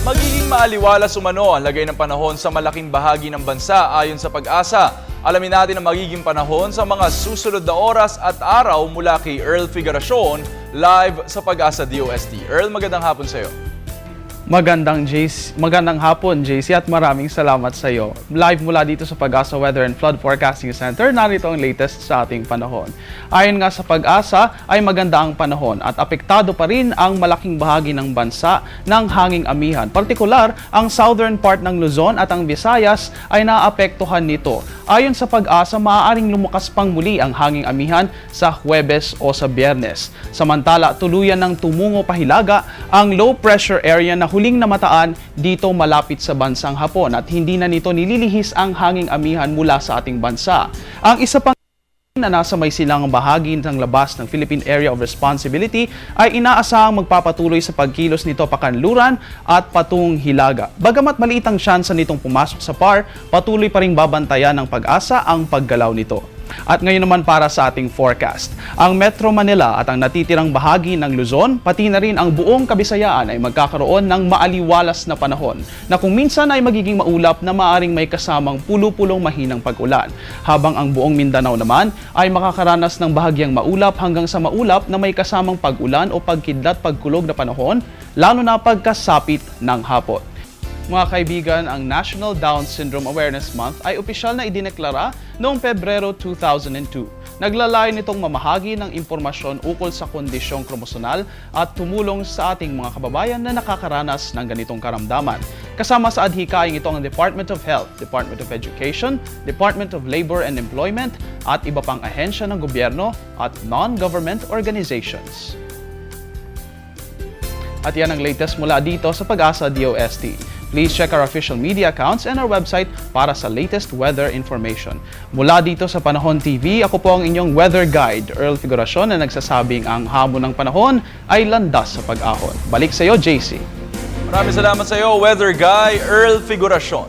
Magiging maaliwalas umano ang lagay ng panahon sa malaking bahagi ng bansa ayon sa Pag-asa. Alamin natin ang magiging panahon sa mga susunod na oras at araw mula kay Earl Figuracion live sa Pag-asa DOST. Earl, magandang hapon sa iyo. Magandang hapon, JC, at maraming salamat sa iyo. Live mula dito sa Pag-asa Weather and Flood Forecasting Center, narito ang latest sa ating panahon. Ayon nga sa Pag-asa, ay maganda ang panahon at apektado pa rin ang malaking bahagi ng bansa ng hanging amihan. Partikular, ang southern part ng Luzon at ang Visayas ay naapektuhan nito. Ayon sa Pag-asa, maaaring lumakas pang muli ang hanging amihan sa Huwebes o sa Biyernes. Samantala, tuluyan ng tumungo pahilaga ang low pressure area na huling namataan dito malapit sa bansang Hapon at hindi na nito nililihis ang hanging amihan mula sa ating bansa. Ang isa pang na nasa may silangang bahagi ng labas ng Philippine Area of Responsibility ay inaasahang magpapatuloy sa pagkilos nito pakanluran at patungong Hilaga. Bagamat maliit ang tsansa nitong pumasok sa PAR, patuloy pa ring babantayan ng Pag-asa ang paggalaw nito. At ngayon naman para sa ating forecast. Ang Metro Manila at ang natitirang bahagi ng Luzon, pati na rin ang buong Kabisayaan ay magkakaroon ng maaliwalas na panahon na kung minsan ay magiging maulap na maaring may kasamang pulo-pulong mahinang pag-ulan. Habang ang buong Mindanao naman ay makakaranas ng bahagyang maulap hanggang sa maulap na may kasamang pag-ulan o pagkidlat-pagkulog na panahon, lalo na pagkasapit ng hapon. Mga kaibigan, ang National Down Syndrome Awareness Month ay opisyal na idineklara noong Pebrero 2002. Naglalayon nitong mamahagi ng impormasyon ukol sa kondisyong kromosonal at tumulong sa ating mga kababayan na nakakaranas ng ganitong karamdaman. Kasama sa adhikaing ito ang Department of Health, Department of Education, Department of Labor and Employment at iba pang ahensya ng gobyerno at non-government organizations. At yan ang latest mula dito sa Pag-asa DOST. Please check our official media accounts and our website para sa latest weather information. Mula dito sa Panahon TV, ako po ang inyong weather guide, Earl Figuracion, na nagsasabing ang hamon ng panahon ay landas sa pag-ahon. Balik sa iyo, JC. Maraming salamat sa iyo, Weather Guy Earl Figuracion.